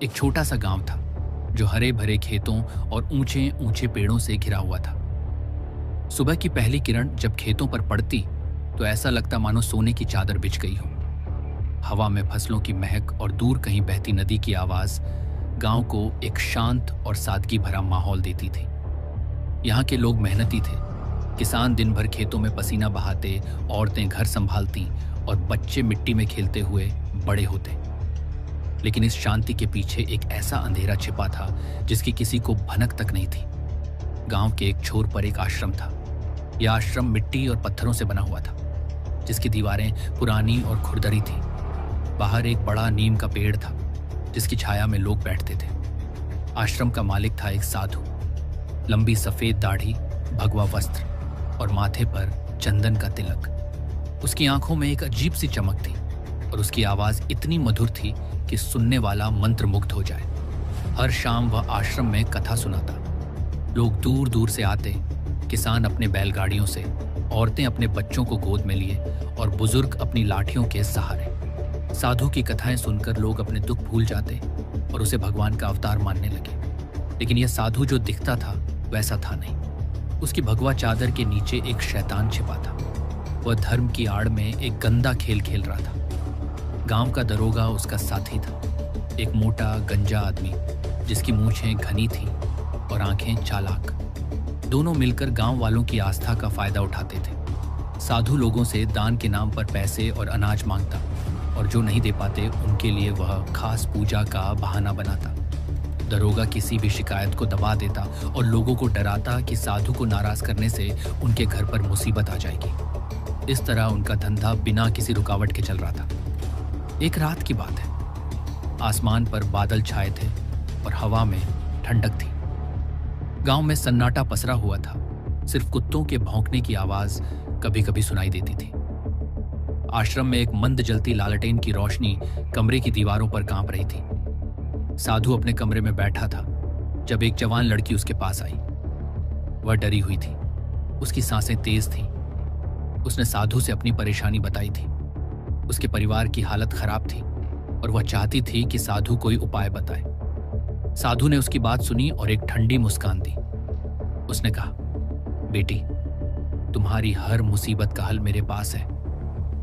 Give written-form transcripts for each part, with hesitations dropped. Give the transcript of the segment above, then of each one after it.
एक छोटा सा गांव था जो हरे भरे खेतों और ऊंचे ऊंचे पेड़ों से घिरा हुआ था। सुबह की पहली किरण जब खेतों पर पड़ती तो ऐसा लगता मानो सोने की चादर बिछ गई हो। हवा में फसलों की महक और दूर कहीं बहती नदी की आवाज गांव को एक शांत और सादगी भरा माहौल देती थी। यहाँ के लोग मेहनती थे। किसान दिन भर खेतों में पसीना बहाते, औरतें घर संभालती और बच्चे मिट्टी में खेलते हुए बड़े होते। लेकिन इस शांति के पीछे एक ऐसा अंधेरा छिपा था जिसकी किसी को भनक तक नहीं थी। गांव के एक छोर पर एक आश्रम था। यह आश्रम मिट्टी और पत्थरों से बना हुआ था, जिसकी दीवारें पुरानी और खुरदरी थी। बाहर एक बड़ा नीम का पेड़ था जिसकी छाया में लोग बैठते थे। आश्रम का मालिक था एक साधु। लंबी सफेद दाढ़ी, भगवा वस्त्र और माथे पर चंदन का तिलक। उसकी आंखों में एक अजीब सी चमक थी और उसकी आवाज इतनी मधुर थी कि सुनने वाला मंत्रमुग्ध हो जाए। हर शाम वह आश्रम में कथा सुनाता। लोग दूर दूर से आते, किसान अपने बैलगाड़ियों से, औरतें अपने बच्चों को गोद में लिए और बुजुर्ग अपनी लाठियों के सहारे। साधु की कथाएं सुनकर लोग अपने दुख भूल जाते और उसे भगवान का अवतार मानने लगे। लेकिन यह साधु जो दिखता था वैसा था नहीं। उसकी भगवा चादर के नीचे एक शैतान छिपा था। वह धर्म की आड़ में एक गंदा खेल खेल रहा था। गांव का दरोगा उसका साथी था, एक मोटा गंजा आदमी जिसकी मूछें घनी थी और आंखें चालाक। दोनों मिलकर गांव वालों की आस्था का फायदा उठाते थे। साधु लोगों से दान के नाम पर पैसे और अनाज मांगता और जो नहीं दे पाते उनके लिए वह खास पूजा का बहाना बनाता। दरोगा किसी भी शिकायत को दबा देता और लोगों को डराता कि साधु को नाराज करने से उनके घर पर मुसीबत आ जाएगी। इस तरह उनका धंधा बिना किसी रुकावट के चल रहा था। एक रात की बात है। आसमान पर बादल छाए थे और हवा में ठंडक थी। गांव में सन्नाटा पसरा हुआ था। सिर्फ कुत्तों के भौंकने की आवाज कभी कभी सुनाई देती थी। आश्रम में एक मंद जलती लालटेन की रोशनी कमरे की दीवारों पर कांप रही थी। साधु अपने कमरे में बैठा था जब एक जवान लड़की उसके पास आई। वह डरी हुई थी। उसकी सांसें तेज थीं। उसने साधु से अपनी परेशानी बताई थी। उसके परिवार की हालत खराब थी और वह चाहती थी कि साधु कोई उपाय बताए। साधु ने उसकी बात सुनी और एक ठंडी मुस्कान दी। उसने कहा, बेटी, तुम्हारी हर मुसीबत का हल मेरे पास है,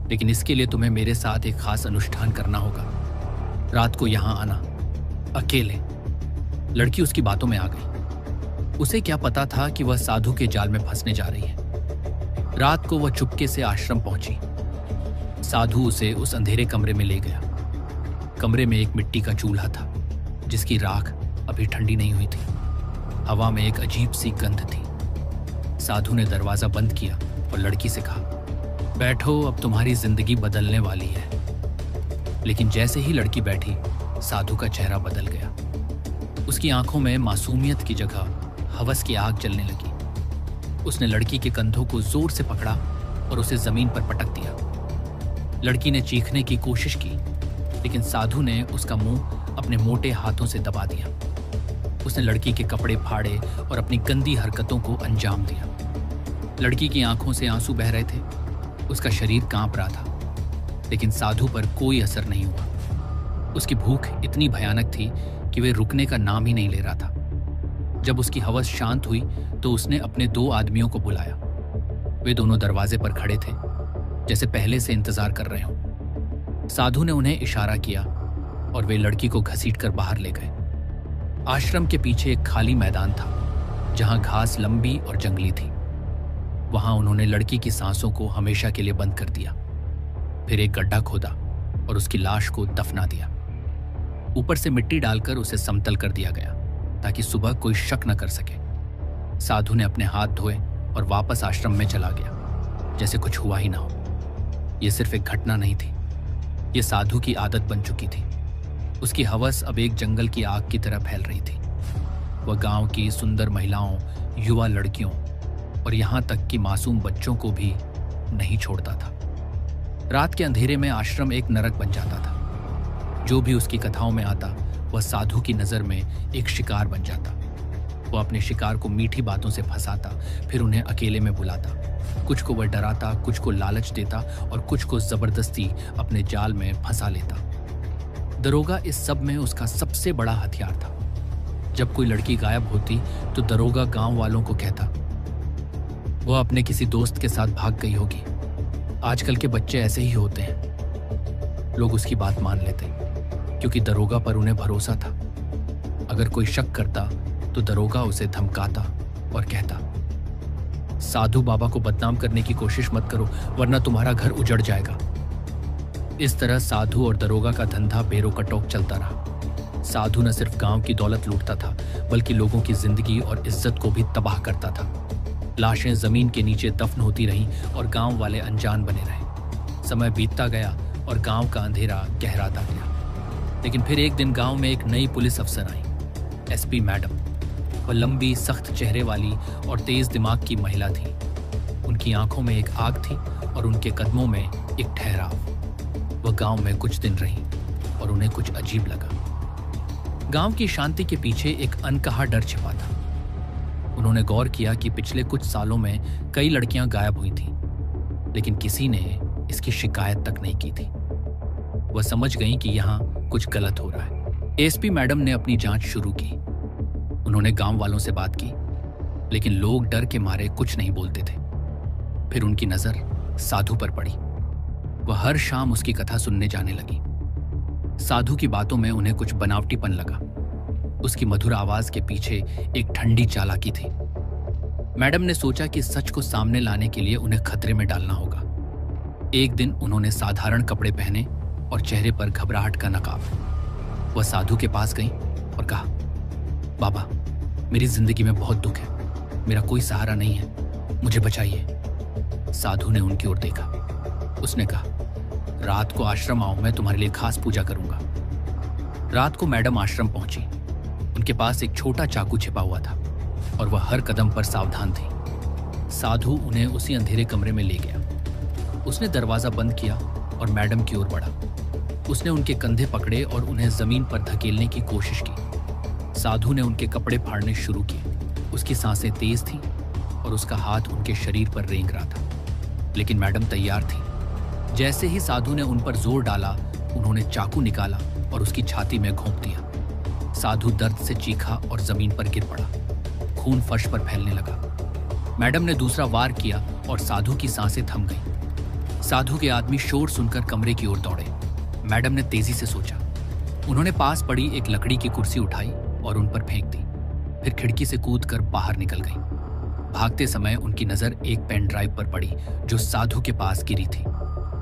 लेकिन इसके लिए तुम्हें मेरे साथ एक खास अनुष्ठान करना होगा। रात को यहां आना, अकेले। लड़की उसकी बातों में आ गई। उसे क्या पता था कि वह साधु के जाल में फंसने जा रही है। रात को वह चुपके से आश्रम पहुंची। साधु उसे उस अंधेरे कमरे में ले गया। कमरे में एक मिट्टी का चूल्हा था जिसकी राख अभी ठंडी नहीं हुई थी। हवा में एक अजीब सी गंध थी। साधु ने दरवाजा बंद किया और लड़की से कहा, बैठो, अब तुम्हारी जिंदगी बदलने वाली है। लेकिन जैसे ही लड़की बैठी, साधु का चेहरा बदल गया। उसकी आंखों में मासूमियत की जगह हवस की आग जलने लगी। उसने लड़की के कंधों को जोर से पकड़ा और उसे जमीन पर पटक दिया। लड़की ने चीखने की कोशिश की, लेकिन साधु ने उसका मुंह अपने मोटे हाथों से दबा दिया। उसने लड़की के कपड़े फाड़े और अपनी गंदी हरकतों को अंजाम दिया। लड़की की आंखों से आंसू बह रहे थे। उसका शरीर कांप रहा था, लेकिन साधु पर कोई असर नहीं हुआ। उसकी भूख इतनी भयानक थी कि वह रुकने का नाम ही नहीं ले रहा था। जब उसकी हवस शांत हुई तो उसने अपने 2 आदमियों को बुलाया। वे दोनों दरवाजे पर खड़े थे, जैसे पहले से इंतजार कर रहे हों। साधु ने उन्हें इशारा किया और वे लड़की को घसीटकर बाहर ले गए। आश्रम के पीछे एक खाली मैदान था जहां घास लंबी और जंगली थी। वहां उन्होंने लड़की की सांसों को हमेशा के लिए बंद कर दिया। फिर एक गड्ढा खोदा और उसकी लाश को दफना दिया। ऊपर से मिट्टी डालकर उसे समतल कर दिया गया ताकि सुबह कोई शक न कर सके। साधु ने अपने हाथ धोए और वापस आश्रम में चला गया, जैसे कुछ हुआ ही ना हो। यह सिर्फ एक घटना नहीं थी, यह साधु की आदत बन चुकी थी। उसकी हवस अब एक जंगल की आग की तरह फैल रही थी। वह गांव की सुंदर महिलाओं, युवा लड़कियों और यहां तक कि मासूम बच्चों को भी नहीं छोड़ता था। रात के अंधेरे में आश्रम एक नरक बन जाता था। जो भी उसकी कथाओं में आता, वह साधु की नजर में एक शिकार बन जाता। वह अपने शिकार को मीठी बातों से फंसाता, फिर उन्हें अकेले में बुलाता। कुछ को वह डराता, कुछ को लालच देता और कुछ को जबरदस्ती अपने जाल में फंसा लेता। दरोगा इस सब में उसका सबसे बड़ा हथियार था। जब कोई लड़की गायब होती तो दरोगा गांव वालों को कहता, वो अपने किसी दोस्त के साथ भाग गई होगी, आजकल के बच्चे ऐसे ही होते हैं। लोग उसकी बात मान लेते क्योंकि दरोगा पर उन्हें भरोसा था। अगर कोई शक करता तो दरोगा उसे धमकाता और कहता, साधु बाबा को बदनाम करने की कोशिश मत करो वरना तुम्हारा घर उजड़ जाएगा। इस तरह साधु और दरोगा का धंधा बेरोकटोक चलता रहा। साधु न सिर्फ गांव की दौलत लूटता था बल्कि लोगों की जिंदगी और इज्जत को भी तबाह करता था। लाशें जमीन के नीचे दफन होती रहीं और गांव वाले अनजान बने रहे। समय बीतता गया और गांव का अंधेरा गहराता गया। लेकिन फिर एक दिन गांव में एक नई पुलिस अफसर आई, एसपी मैडम। वह लंबी सख्त चेहरे वाली और तेज दिमाग की महिला थी। उनकी आंखों में एक आग थी और उनके कदमों में एक ठहराव। वह गांव में कुछ दिन रही और उन्हें कुछ अजीब लगा। गांव की शांति के पीछे एक अनकहा डर छिपा था। उन्होंने गौर किया कि पिछले कुछ सालों में कई लड़कियां गायब हुई थीं, लेकिन किसी ने इसकी शिकायत तक नहीं की थी। वह समझ गईं कि यहां कुछ गलत हो रहा है। एसपी मैडम ने अपनी जांच शुरू की। उन्होंने गांव वालों से बात की, लेकिन लोग डर के मारे कुछ नहीं बोलते थे। फिर उनकी नजर साधु पर पड़ी। वह हर शाम उसकी कथा सुनने जाने लगी। साधु की बातों में उन्हें कुछ बनावटीपन लगा। उसकी मधुर आवाज के पीछे एक ठंडी चालाकी थी। मैडम ने सोचा कि सच को सामने लाने के लिए उन्हें खतरे में डालना होगा। एक दिन उन्होंने साधारण कपड़े पहने और चेहरे पर घबराहट का नकाब। वह साधु के पास गई और कहा, बाबा, मेरी जिंदगी में बहुत दुख है, मेरा कोई सहारा नहीं है, मुझे बचाइए। साधु ने उनकी ओर देखा। उसने कहा, रात को आश्रम आओ, मैं तुम्हारे लिए खास पूजा करूंगा। रात को मैडम आश्रम पहुंची। उनके पास एक छोटा चाकू छिपा हुआ था और वह हर कदम पर सावधान थी। साधु उन्हें उसी अंधेरे कमरे में ले गया। उसने दरवाजा बंद किया और मैडम की ओर बढ़ा। उसने उनके कंधे पकड़े और उन्हें जमीन पर धकेलने की कोशिश की। साधु ने उनके कपड़े फाड़ने शुरू किए। उसकी सांसें तेज थीं और उसका हाथ उनके शरीर पर रेंग रहा था, लेकिन मैडम तैयार थी। जैसे ही साधु ने उन पर जोर डाला, उन्होंने चाकू निकाला और उसकी छाती में घोंप दिया। साधु दर्द से चीखा और जमीन पर गिर पड़ा। खून फर्श पर फैलने लगा। मैडम ने दूसरा वार किया और साधु की सांसें थम गईं। साधु के आदमी शोर सुनकर कमरे की ओर दौड़े। मैडम ने तेजी से सोचा। उन्होंने पास पड़ी एक लकड़ी की कुर्सी उठाई और उन पर फेंक दी। फिर खिड़की से कूदकर बाहर निकल गई। भागते समय उनकी नजर एक पेन ड्राइव पर पड़ी जो साधु के पास गिरी थी।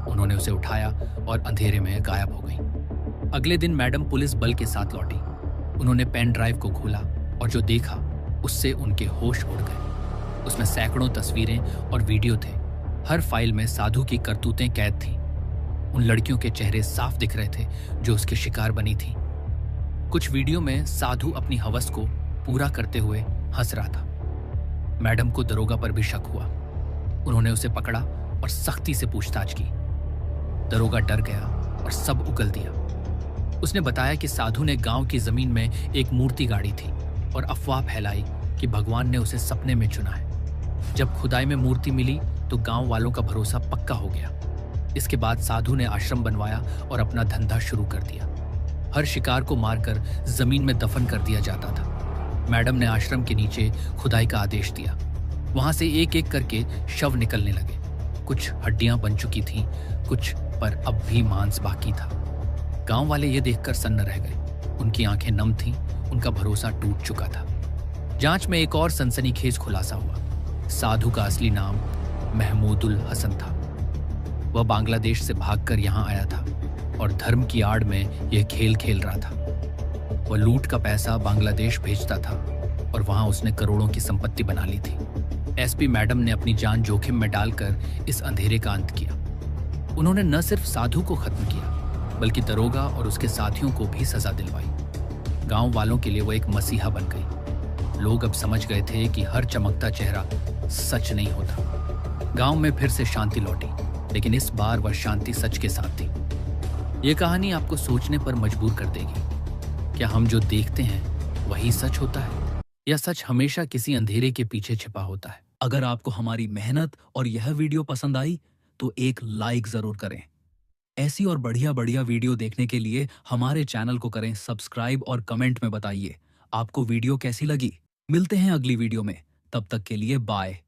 उन्होंने उसे उठाया और अंधेरे में गायब हो गई। अगले दिन मैडम पुलिस बल के साथ लौटी। उन्होंने पेन ड्राइव को खोला और जो देखा उससे उनके होश उड़ गए। उसमें सैकड़ों तस्वीरें और वीडियो थे। हर फाइल में साधु की करतूतें कैद थीं। उन लड़कियों के चेहरे साफ दिख रहे थे जो उसके शिकार बनी थीं। कुछ वीडियो में साधु अपनी हवस को पूरा करते हुए हंस रहा था। मैडम को दरोगा पर भी शक हुआ। उन्होंने उसे पकड़ा और सख्ती से पूछताछ की। दरोगा डर गया और सब उगल दिया। उसने बताया कि साधु ने गांव की जमीन में एक मूर्ति गाड़ी थी और अफवाह फैलाई कि भगवान ने उसे सपने में चुना है। जब खुदाई में मूर्ति मिली तो गांव वालों का भरोसा पक्का हो गया। इसके बाद साधु ने आश्रम बनवाया और अपना धंधा शुरू कर दिया। हर शिकार को मारकर जमीन में दफन कर दिया जाता था। मैडम ने आश्रम के नीचे खुदाई का आदेश दिया। वहां से एक एक करके शव निकलने लगे। कुछ हड्डियां बन चुकी थीं, कुछ पर अब भी मांस बाकी था। गांव वाले ये देखकर सन्न रह गए। उनकी आंखें नम थीं, उनका भरोसा टूट चुका था। जांच में एक और सनसनीखेज खुलासा हुआ। साधु का असली नाम महमूदुल हसन था। वह बांग्लादेश से भागकर यहां आया था और धर्म की आड़ में यह खेल खेल रहा था। वह लूट का पैसा बांग्लादेश भेजता था और वहां उसने करोड़ों की संपत्ति बना ली थी। एसपी मैडम ने अपनी जान जोखिम में डालकर इस अंधेरे का अंत किया। उन्होंने न सिर्फ साधु को खत्म किया बल्कि दरोगा और उसके साथियों को भी सजा दिलवाई। गांव वालों के लिए वो एक मसीहा बन गई। लोग अब समझ गए थे कि हर चमकता चेहरा सच नहीं होता। गांव में फिर से शांति लौटी, लेकिन इस बार वह शांति सच के साथ थी। ये कहानी आपको सोचने पर मजबूर कर देगी। क्या हम जो देखते हैं वही सच होता है या सच हमेशा किसी अंधेरे के पीछे छिपा होता है? अगर आपको हमारी मेहनत और यह वीडियो पसंद आई तो एक लाइक जरूर करें। ऐसी और बढ़िया बढ़िया वीडियो देखने के लिए हमारे चैनल को करें सब्सक्राइब और कमेंट में बताइए आपको वीडियो कैसी लगी। मिलते हैं अगली वीडियो में, तब तक के लिए बाय।